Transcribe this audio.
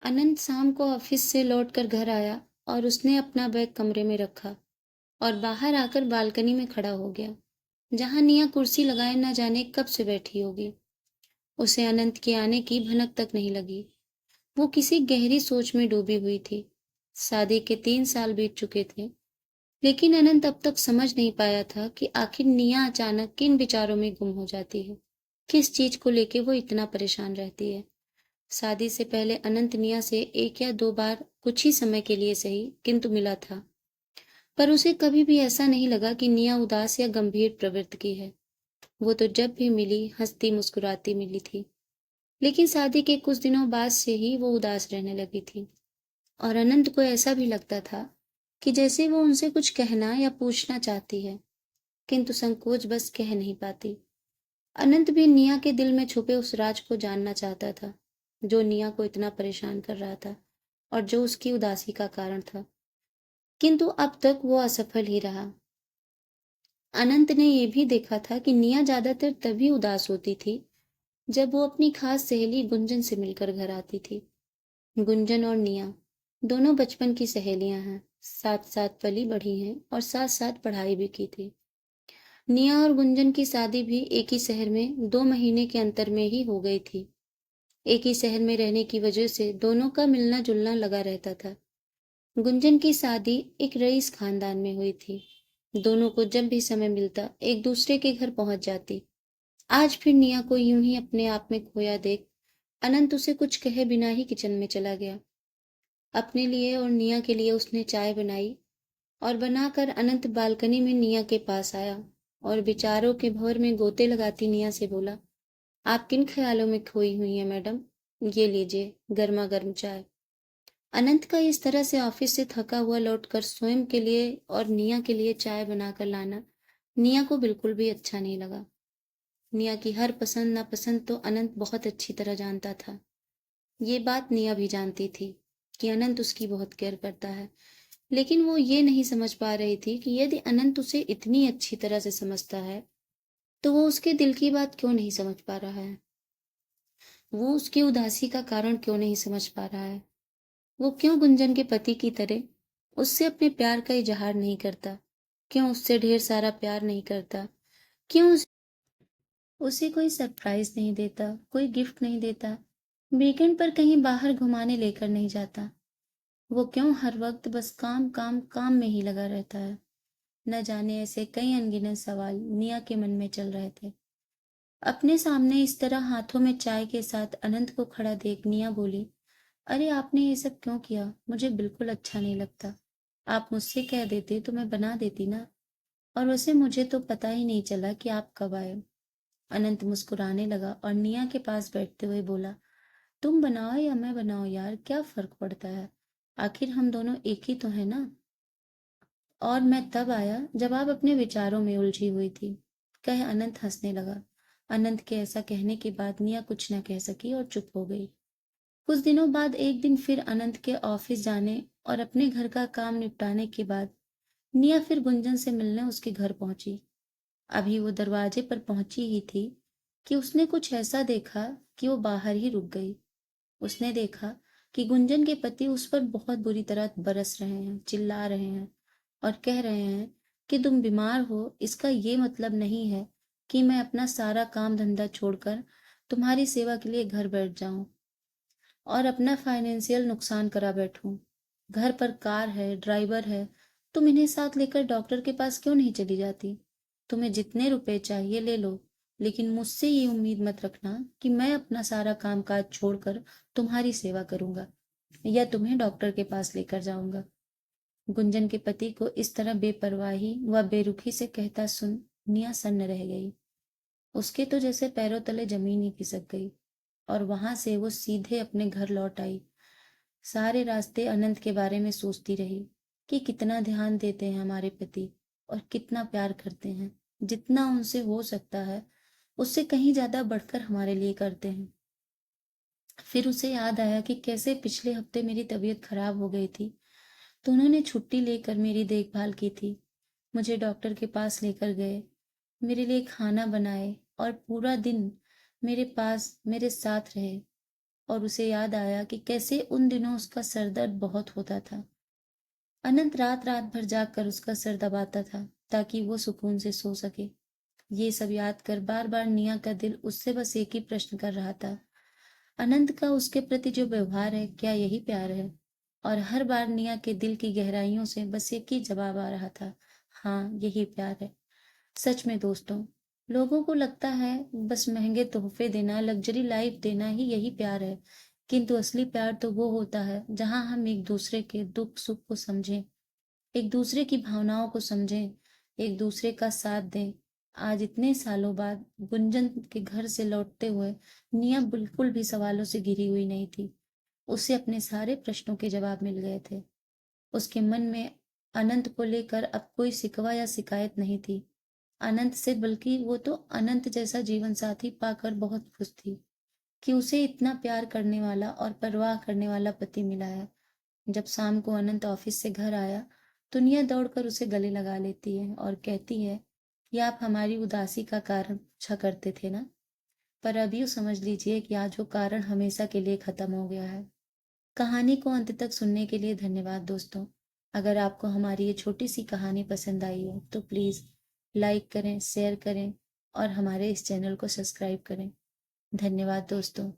अनंत शाम को ऑफिस से लौटकर घर आया और उसने अपना बैग कमरे में रखा और बाहर आकर बालकनी में खड़ा हो गया, जहां निया कुर्सी लगाए न जाने कब से बैठी होगी। उसे अनंत के आने की भनक तक नहीं लगी। वो किसी गहरी सोच में डूबी हुई थी। शादी के 3 साल बीत चुके थे, लेकिन अनंत अब तक समझ नहीं पाया था कि आखिर निया अचानक किन विचारों में गुम हो जाती है, किस चीज को लेके वो इतना परेशान रहती है। शादी से पहले अनंत निया से 1 या 2 बार कुछ ही समय के लिए सही किंतु मिला था, पर उसे कभी भी ऐसा नहीं लगा कि निया उदास या गंभीर प्रवृत्ति की है। वो तो जब भी मिली हंसती मुस्कुराती मिली थी, लेकिन शादी के कुछ दिनों बाद से ही वो उदास रहने लगी थी और अनंत को ऐसा भी लगता था कि जैसे वो उनसे कुछ कहना या पूछना चाहती है, किंतु संकोच बस कह नहीं पाती। अनंत भी निया के दिल में छुपे उस राज को जानना चाहता था, जो निया को इतना परेशान कर रहा था और जो उसकी उदासी का कारण था, किंतु अब तक वो असफल ही रहा। अनंत ने ये भी देखा था कि निया ज्यादातर तभी उदास होती थी जब वो अपनी खास सहेली गुंजन से मिलकर घर आती थी। गुंजन और निया दोनों बचपन की सहेलियां हैं, साथ साथ पली बढ़ी हैं और साथ साथ पढ़ाई भी की थी। निया और गुंजन की शादी भी एक ही शहर में 2 महीने के अंतर में ही हो गई थी। एक ही शहर में रहने की वजह से दोनों का मिलना जुलना लगा रहता था। गुंजन की शादी एक रईस खानदान में हुई थी। दोनों को जब भी समय मिलता एक दूसरे के घर पहुंच जाती। आज फिर निया को यूं ही अपने आप में खोया देख अनंत उसे कुछ कहे बिना ही किचन में चला गया। अपने लिए और निया के लिए उसने चाय बनाई और बनाकर अनंत बालकनी में निया के पास आया और विचारों के भंवर में गोते लगाती निया से बोला, आप किन ख्यालों में खोई हुई हैं मैडम? ये लीजिए गर्मा गर्म चाय। अनंत का इस तरह से ऑफिस से थका हुआ लौटकर स्वयं के लिए और निया के लिए चाय बनाकर लाना निया को बिल्कुल भी अच्छा नहीं लगा। निया की हर पसंद नापसंद तो अनंत बहुत अच्छी तरह जानता था। ये बात निया भी जानती थी कि अनंत उसकी बहुत केयर करता है, लेकिन वो ये नहीं समझ पा रही थी कि यदि अनंत उसे इतनी अच्छी तरह से समझता है, तो वो उसके दिल की बात क्यों नहीं समझ पा रहा है। वो उसकी उदासी का कारण क्यों नहीं समझ पा रहा है। वो क्यों गुंजन के पति की तरह उससे अपने प्यार का इजहार नहीं करता, क्यों उससे ढेर सारा प्यार नहीं करता, क्यों उसे कोई सरप्राइज नहीं देता, कोई गिफ्ट नहीं देता, वीकेंड पर कहीं बाहर घुमाने लेकर नहीं जाता। वो क्यों हर वक्त बस काम काम काम में ही लगा रहता है। न जाने ऐसे कई अनगिनत सवाल निया के मन में चल रहे थे। अपने सामने इस तरह हाथों में चाय के साथ अनंत को खड़ा देख निया बोली, अरे आपने ये सब क्यों किया? मुझे बिल्कुल अच्छा नहीं लगता। आप मुझसे कह देते तो मैं बना देती ना। और वैसे मुझे तो पता ही नहीं चला कि आप कब आए। अनंत मुस्कुराने लगा और निया के पास बैठते हुए बोला, तुम बनाओ या मैं बनाऊं यार, क्या फर्क पड़ता है? आखिर हम दोनों एक ही तो हैं ना। और मैं तब आया जब आप अपने विचारों में उलझी हुई थी, कहे अनंत हंसने लगा। अनंत के ऐसा कहने के बाद निया कुछ न कह सकी और चुप हो गई। कुछ दिनों बाद एक दिन फिर अनंत के ऑफिस जाने और अपने घर का काम निपटाने के बाद निया फिर गुंजन से मिलने उसके घर पहुंची। अभी वो दरवाजे पर पहुंची ही थी कि उसने कुछ ऐसा देखा कि वो बाहर ही रुक गई। उसने देखा कि गुंजन के पति उस पर बहुत बुरी तरह बरस रहे हैं, चिल्ला रहे हैं और कह रहे हैं कि तुम बीमार हो, इसका ये मतलब नहीं है कि मैं अपना सारा काम धंधा छोड़कर तुम्हारी सेवा के लिए घर बैठ जाऊं और अपना फाइनेंशियल नुकसान करा बैठूं। घर पर कार है, ड्राइवर है, तुम इन्हें साथ लेकर डॉक्टर के पास क्यों नहीं चली जाती? तुम्हें जितने रुपए चाहिए ले लो, लेकिन मुझसे ये उम्मीद मत रखना कि मैं अपना सारा काम काज छोड़कर तुम्हारी सेवा करूंगा या तुम्हें डॉक्टर के पास लेकर जाऊंगा। गुंजन के पति को इस तरह बेपरवाही व बेरुखी से कहता सुन निया सन्न रह गई। उसके तो जैसे पैरों तले जमीन ही खिसक गई और वहां से वो सीधे अपने घर लौट आई। सारे रास्ते अनंत के बारे में सोचती रही कि कितना ध्यान देते हैं हमारे पति और कितना प्यार करते हैं, जितना उनसे हो सकता है उससे कहीं ज्यादा बढ़कर हमारे लिए करते हैं। फिर उसे याद आया कि कैसे पिछले हफ्ते मेरी तबीयत खराब हो गई थी, तो उन्होंने छुट्टी लेकर मेरी देखभाल की थी, मुझे डॉक्टर के पास लेकर गए, मेरे लिए खाना बनाए और पूरा दिन मेरे पास मेरे साथ रहे। और उसे याद आया कि कैसे उन दिनों उसका सर दर्द बहुत होता था। अनंत रात रात भर जाग कर उसका सर दबाता था ताकि वो सुकून से सो सके। ये सब याद कर बार बार निया का दिल उससे बस एक ही प्रश्न कर रहा था, अनंत का उसके प्रति जो व्यवहार है क्या यही प्यार है? और हर बार निया के दिल की गहराइयों से बस एक ही जवाब आ रहा था, हाँ यही प्यार है। सच में दोस्तों, लोगों को लगता है बस महंगे तोहफे देना, लग्जरी लाइफ देना ही यही प्यार है, किंतु असली प्यार तो वो होता है जहां हम एक दूसरे के दुख सुख को समझें, एक दूसरे की भावनाओं को समझें, एक दूसरे का साथ दें। आज इतने सालों बाद गुंजन के घर से लौटते हुए निया बिल्कुल भी सवालों से घिरी हुई नहीं थी। उसे अपने सारे प्रश्नों के जवाब मिल गए थे। उसके मन में अनंत को लेकर अब कोई शिकवा या शिकायत नहीं थी। अनंत से बल्कि वो तो अनंत जैसा जीवन साथी पाकर बहुत खुश थी कि उसे इतना प्यार करने वाला और परवाह करने वाला पति मिला है। जब शाम को अनंत ऑफिस से घर आया तो निया दौड़कर उसे गले लगा लेती है और कहती है कि आप हमारी उदासी का कारण पूछा करते थे ना, पर अब यूँ समझ लीजिए कि आज वो कारण हमेशा के लिए खत्म हो गया है। कहानी को अंत तक सुनने के लिए धन्यवाद दोस्तों। अगर आपको हमारी ये छोटी सी कहानी पसंद आई हो तो प्लीज़ लाइक करें, शेयर करें और हमारे इस चैनल को सब्सक्राइब करें। धन्यवाद दोस्तों।